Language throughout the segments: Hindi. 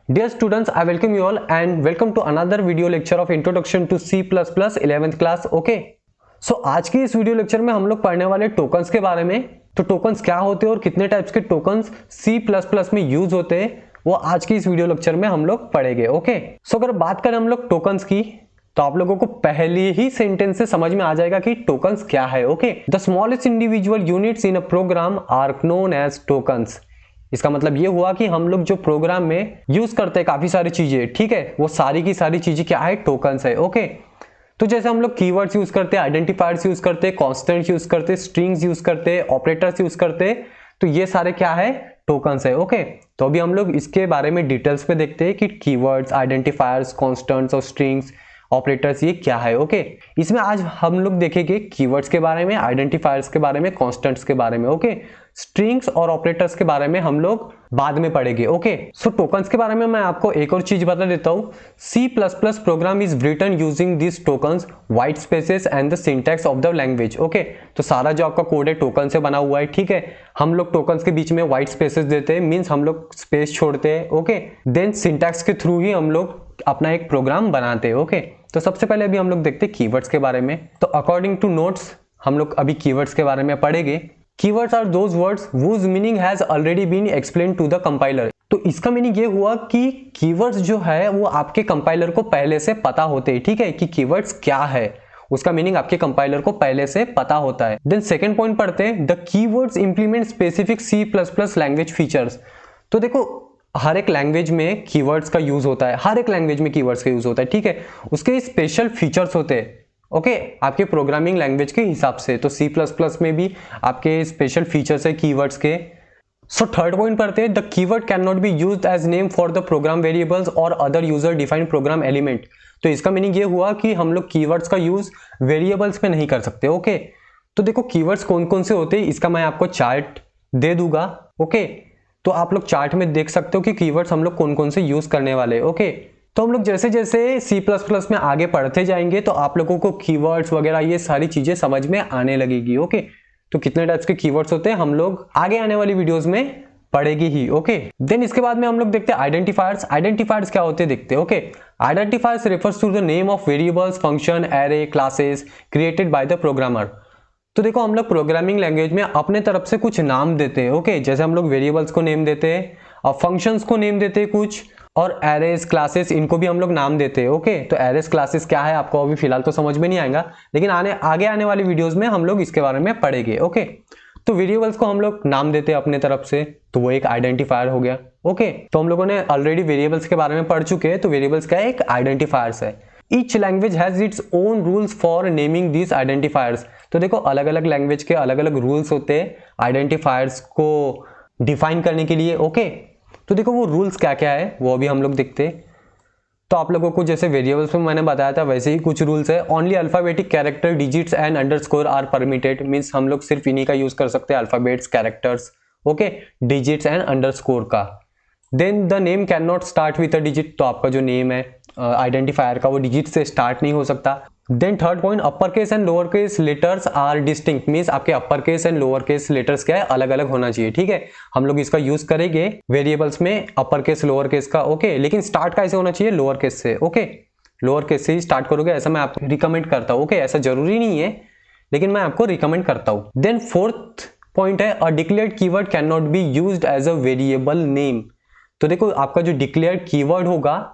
Dear students, I welcome you all and welcome to another video lecture of Introduction to C++ 11th class. Okay. So आज की इस वीडियो लेक्चर में हम लोग पढ़ने वाले टोकन्स के बारे में। तो टोकन्स क्या होते हैं और कितने टाइप्स के टोकन्स C++ में यूज होते हैं वो आज की इस वीडियो लेक्चर में हम लोग पढ़ेंगे। ओके। सो अगर बात करें हम लोग टोकन्स की तो आप लोगों को पहले ही सेंटेंस से समझ में आ जाएगा कि टोकन्स क्या है। Okay. The smallest individual units in a program are known as tokens. इसका मतलब ये हुआ कि हम लोग जो प्रोग्राम में यूज करते हैं काफी सारी चीजें, ठीक है, वो सारी की सारी चीजें क्या है, टोकन्स है। ओके। तो जैसे हम लोग कीवर्ड्स यूज करते हैं, आइडेंटिफायर्स यूज करते हैं, कांस्टेंट्स यूज करते हैं, स्ट्रिंग्स यूज करते हैं, ऑपरेटर्स यूज करते हैं, तो ये सारे क्या है, टोकन्स है। ओके। तो अभी हम लोग इसके बारे में डिटेल्स में देखते हैं कि कीवर्ड्स, आइडेंटिफायर्स, कांस्टेंट्स और स्ट्रिंग्स, ऑपरेटर्स ये क्या है। ओके। इसमें आज हम लोग देखेंगे कीवर्ड्स के बारे में, आइडेंटिफायर्स के बारे में, कांस्टेंट्स के बारे में। ओके। स्ट्रिंग्स और ऑपरेटर्स के बारे में हम लोग बाद में पढ़ेंगे। ओके। सो टोकन्स के बारे में मैं आपको एक और चीज बता देता हूं। C++ program is written using this tokens, white spaces and the syntax of the language. Okay. तो सारा जो आपका कोड है टोकन से बना हुआ है, ठीक है। हम लोग टोकन्स के बीच में व्हाइट स्पेसेस देते हैं, मींस हम लोग स्पेस छोड़ते हैं। ओके। देन सिंटैक्स के थ्रू ही हम लोग अपना एक प्रोग्राम बनाते हैं। ओके। तो सबसे पहले अभी हम लोग देखते हैं कीवर्ड्स के बारे में। तो अकॉर्डिंग टू नोट्स हम लोग अभी कीवर्ड्स के बारे में पढ़ेंगे। Keywords are those words whose meaning has already been explained to the compiler। तो इसका मीनिंग ये हुआ कि keywords जो है वो आपके कंपाइलर को पहले से पता होते हैं, ठीक है, कि keywords क्या है, उसका मीनिंग आपके कंपाइलर को पहले से पता होता है। देन सेकंड पॉइंट पढ़ते हैं, the keywords implement specific C++ language features. तो देखो हर एक लैंग्वेज में कीवर्ड्स का यूज होता है, हर एक लैंग्वेज में कीवर्ड्स का यूज होता है, ठीक है, उसके स्पेशल फीचर्स होते हैं। ओके। आपके प्रोग्रामिंग लैंग्वेज के हिसाब से तो C++ में भी आपके स्पेशल फीचर्स है कीवर्ड्स के। सो थर्ड पॉइंट पढ़ते हैं, the keyword can not be used as name for the program variables और other user defined program element. तो इसका मीनिंग ये हुआ कि हम लोग कीवर्ड्स का यूज वेरिएबल्स में नहीं कर सकते। ओके। तो देखो कीवर्ड्स कौन कौन से होते हैं इसका मैं आपको चार्ट दे दूंगा। ओके। तो आप लोग चार्ट में देख सकते हो कि कीवर्ड्स हम लोग कौन कौन से यूज करने वाले। ओके। तो हम लोग जैसे जैसे C++ में आगे पढ़ते जाएंगे तो आप लोगों को कीवर्ड्स वगैरह ये सारी चीजें समझ में आने लगेगी। ओके। तो कितने टाइप्स के कीवर्ड्स होते हैं हम लोग आगे आने वाली वीडियोस में पढ़ेगी ही। ओके। देन इसके बाद में हम लोग देखते हैं आइडेंटिफायर्स। आइडेंटिफायर्स क्या होते हैं देखते हैं। Okay. Identifiers refers to the name of variables, function, array, classes created by the programmer. तो देखो हम लोग प्रोग्रामिंग लैंग्वेज में अपने तरफ से कुछ नाम देते हैं। ओके। जैसे हम लोग वेरिएबल्स को नेम देते हैं और फंक्शंस को नेम देते हैं कुछ, और एरेज, क्लासेस, इनको भी हम लोग नाम देते हैं। ओके। तो एरेज, क्लासेस क्या है आपको अभी फिलहाल तो समझ में नहीं आएगा, लेकिन आगे आने वाली वीडियोस में हम लोग इसके बारे में पढ़ेंगे। ओके। तो वेरिएबल्स को हम लोग नाम देते हैं अपने तरफ से, तो वो एक आइडेंटिफायर हो गया। ओके। तो हम लोगों ने ऑलरेडी वेरिएबल्स के बारे में पढ़ चुके हैं, तो वेरिएबल्स का एक आइडेंटिफायर्स है। Each language has its own rules for naming this identifiers. तो देखो अलग अलग लैंग्वेज के अलग अलग रूल्स होते हैं आइडेंटिफायर्स को डिफाइन करने के लिए। ओके। तो देखो वो रूल्स क्या क्या है वो अभी हम लोग देखते हैं। तो आप लोगों को जैसे वेरिएबल्स में मैंने बताया था वैसे ही कुछ रूल्स है। Only alphabetic character, digits and underscore are permitted. Means हम लोग सिर्फ इन्हीं का यूज कर सकते हैं, alphabets, characters, okay, digits and underscore का। Then the name can not start with a digit. तो आपका जो नेम है आइडेंटिफायर का वो डिजिट से स्टार्ट नहीं हो सकता। Then third point, upper case and lower case letters are distinct. Means आपके upper case and lower case letters क्या है, अलग अलग होना चाहिए, ठीक है। हम लोग इसका यूज करेंगे वेरिएबल्स में अपर केस लोअर केस का। ओके। लेकिन स्टार्ट कैसे होना चाहिए, लोअर केस से। ओके। लोअर केस से ही स्टार्ट करोगे ऐसा मैं आपको रिकमेंड करता हूँ। ओके। ऐसा जरूरी नहीं है लेकिन मैं आपको रिकमेंड करता हूँ। देन फोर्थ पॉइंट है, a declared keyword can not be used as a variable name. तो देखो आपका जो डिक्लेयर्ड कीवर्ड होगा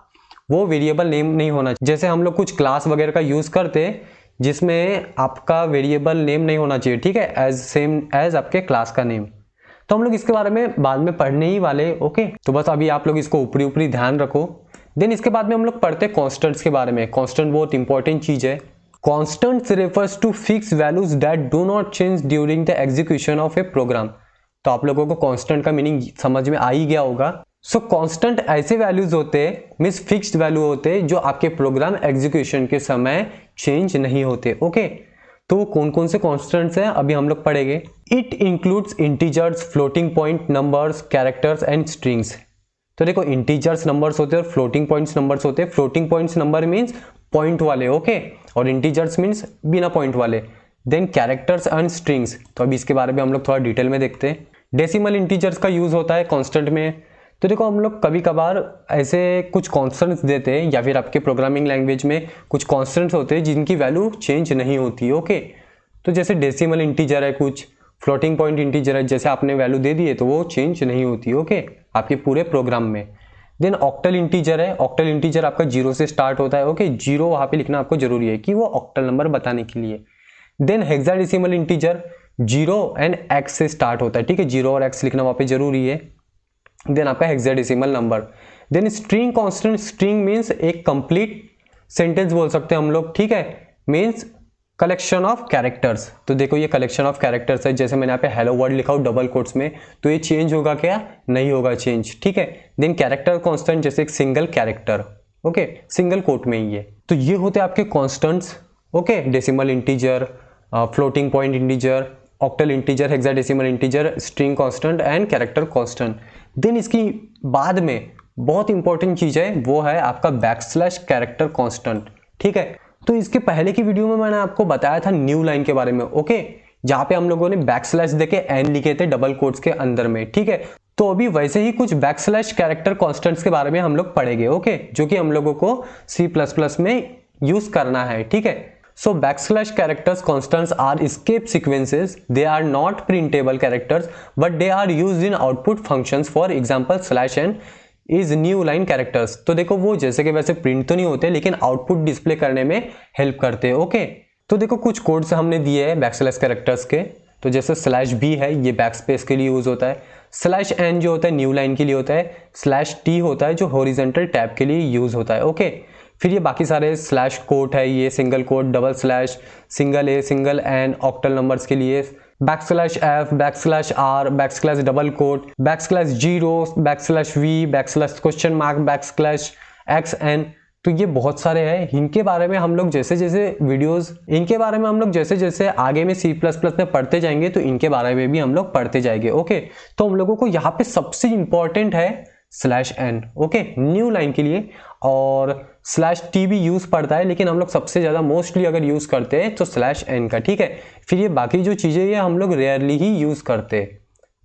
वो वेरिएबल नेम नहीं होना चाहिए। जैसे हम लोग कुछ क्लास वगैरह का यूज करते हैं जिसमें आपका वेरिएबल नेम नहीं होना चाहिए, ठीक है, एज सेम एज आपके क्लास का नेम। तो हम लोग इसके बारे में बाद में पढ़ने ही वाले। ओके। तो बस अभी आप लोग इसको ऊपरी ऊपरी ध्यान रखो। देन इसके बाद में हम लोग पढ़ते हैं कॉन्स्टेंट्स के बारे में। कॉन्स्टेंट बहुत इंपॉर्टेंट चीज है। Constants refers to fix values that do not change during the execution of a program. तो आप लोगों को कॉन्स्टेंट का मीनिंग समझ में आ ही गया होगा। सो कांस्टेंट ऐसे वैल्यूज होते हैं, मींस फिक्स्ड वैल्यू होते हैं जो आपके प्रोग्राम एग्जीक्यूशन के समय चेंज नहीं होते। ओके। तो वो कौन कौन से कांस्टेंट्स हैं अभी हम लोग पढ़ेंगे। It includes integers, floating point numbers, characters and strings. तो देखो इंटीजर्स नंबर्स होते हैं और फ्लोटिंग पॉइंट्स नंबर्स होते हैं। Floating points number means point वाले, ओके, और इंटीजर्स मींस बिना पॉइंट वाले। देन कैरेक्टर्स एंड स्ट्रिंग्स, तो अभी इसके बारे में हम लोग थोड़ा डिटेल में देखते हैं। डेसिमल इंटीजर्स का यूज होता है कांस्टेंट में, तो देखो हम लोग कभी कभार ऐसे कुछ कॉन्स्टेंट्स देते हैं या फिर आपके प्रोग्रामिंग लैंग्वेज में कुछ कॉन्स्टेंट्स होते हैं जिनकी वैल्यू चेंज नहीं होती। ओके, तो जैसे डेसिमल इंटीजर है, कुछ फ्लोटिंग पॉइंट इंटीजर है, जैसे आपने वैल्यू दे दी है तो वो चेंज नहीं होती। ओके, आपके पूरे प्रोग्राम में। देन ऑक्टल इंटीजर है, ऑक्टल इंटीजर आपका 0 से स्टार्ट होता है। ओके, 0 वहाँ पे लिखना आपको जरूरी है कि वो ऑक्टल नंबर बताने के लिए। Then hexadecimal integer 0 and x से स्टार्ट होता है, ठीक है, 0 और x लिखना वहाँ पे जरूरी है। देन आपका hexadecimal number. Then string constant, string means एक कंप्लीट सेंटेंस बोल सकते हैं हम लोग, ठीक है, मीन्स कलेक्शन ऑफ कैरेक्टर्स। तो देखो ये कलेक्शन ऑफ कैरेक्टर्स है, जैसे मैंने यहाँ पे हेलो वर्ड लिखा हूँ डबल कोट्स में, तो ये चेंज होगा क्या? नहीं होगा चेंज, ठीक है। देन कैरेक्टर कांस्टेंट, जैसे एक single character, okay, single quote में ही है। तो ये होते हैं आपके constants. Okay, decimal integer, floating point integer, octal integer, hexadecimal integer, string constant and character constant. Then इसकी बाद में बहुत इंपॉर्टेंट चीज है, वो है आपका बैकस्लैश कैरेक्टर कांस्टेंट, ठीक है। तो इसके पहले की वीडियो में मैंने आपको बताया था न्यू लाइन के बारे में, ओके, जहां पे हम लोगों ने बैकस्लैश देके एन लिखे थे डबल कोट्स के अंदर में, ठीक है। तो अभी वैसे ही कुछ बैकस्लैश कैरेक्टर कांस्टेंट्स के बारे में हम लोग पढ़ेंगे, ओके, जो कि हम लोगों को C++ में यूज करना है, ठीक है। So backslash characters constants are escape sequences. They are not printable characters, but they are used in output functions. For example, /n is new line characters. तो देखो वो जैसे कि वैसे प्रिंट तो नहीं होते लेकिन आउटपुट डिस्प्ले करने में हेल्प करते हैं। ओके, तो देखो कुछ कोड्स हमने दिए हैं बैकस्लैश कैरेक्टर्स के। तो जैसे /b है, ये बैकस्पेस के लिए यूज होता है। /n जो होता है न्यू लाइन के लिए होता है। /t होता है जो हॉरिजॉन्टल टैब के लिए यूज होता है। ओके, फिर ये बाकी सारे स्लैश कोट है, ये single quote, double slash, single A, single N, octal numbers के लिए, /f, /r, backslash quote, /0, /v, question mark, /xn। तो ये बहुत सारे हैं। इनके बारे में हम लोग जैसे जैसे वीडियोस, इनके बारे में हम लोग जैसे जैसे आगे में C++ में पढ़ते जाएंगे तो इनके बारे में भी हम लोग पढ़ते जाएंगे। ओके, तो हम लोगों को यहाँ पे सबसे इंपॉर्टेंट है /n, ओके, न्यू लाइन के लिए, और /t भी यूज पड़ता है लेकिन हम लोग सबसे ज्यादा मोस्टली अगर यूज करते हैं तो /n का, ठीक है। फिर ये बाकी जो चीजें ये हम लोग रेयरली ही यूज करते हैं,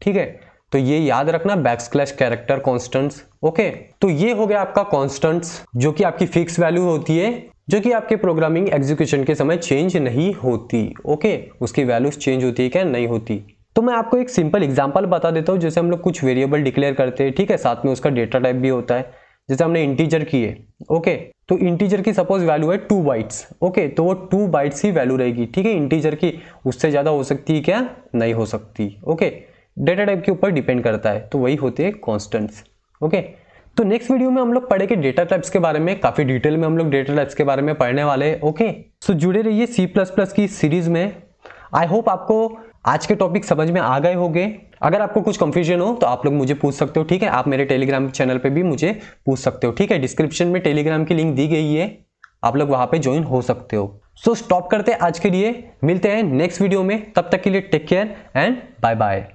ठीक है। तो ये याद रखना बैकस्लैश कैरेक्टर कांस्टेंट्स। ओके, तो ये हो गया आपका कांस्टेंट्स, जो कि आपकी फिक्स वैल्यू होती है, जो कि आपके प्रोग्रामिंग एग्जीक्यूशन के समय चेंज नहीं होती। ओके, उसकी वैल्यूज चेंज होती है क्या? नहीं होती। तो मैं आपको एक सिंपल एग्जांपल बता देता हूँ। जैसे हम लोग कुछ वेरिएबल डिक्लेयर करते हैं, ठीक है, साथ में उसका डेटा टाइप भी होता है। जैसे हमने इंटीजर की है, ओके, तो इंटीजर की सपोज वैल्यू है 2 बाइट्स, ओके, तो वो 2 बाइट्स ही वैल्यू रहेगी, ठीक है, इंटीजर की। उससे ज्यादा हो सकती है क्या? नहीं हो सकती। ओके, डेटा टाइप के ऊपर डिपेंड करता है, तो वही होते हैं कॉन्स्टेंट्स। ओके, तो नेक्स्ट वीडियो में हम लोग पढ़ेंगे डेटा टाइप्स के बारे में, काफी डिटेल में हम लोग डेटा टाइप्स के बारे में पढ़ने वाले हैं। ओके, सो जुड़े रहिए C++ की सीरीज में। आई होप आपको आज के टॉपिक समझ में आ गए होंगे। अगर आपको कुछ कंफ्यूजन हो तो आप लोग मुझे पूछ सकते हो, ठीक है। आप मेरे टेलीग्राम चैनल पे भी मुझे पूछ सकते हो, ठीक है। डिस्क्रिप्शन में टेलीग्राम की लिंक दी गई है, आप लोग वहां पे ज्वाइन हो सकते हो। सो स्टॉप करते हैं आज के लिए, मिलते हैं नेक्स्ट वीडियो में। तब तक के लिए take care and bye bye.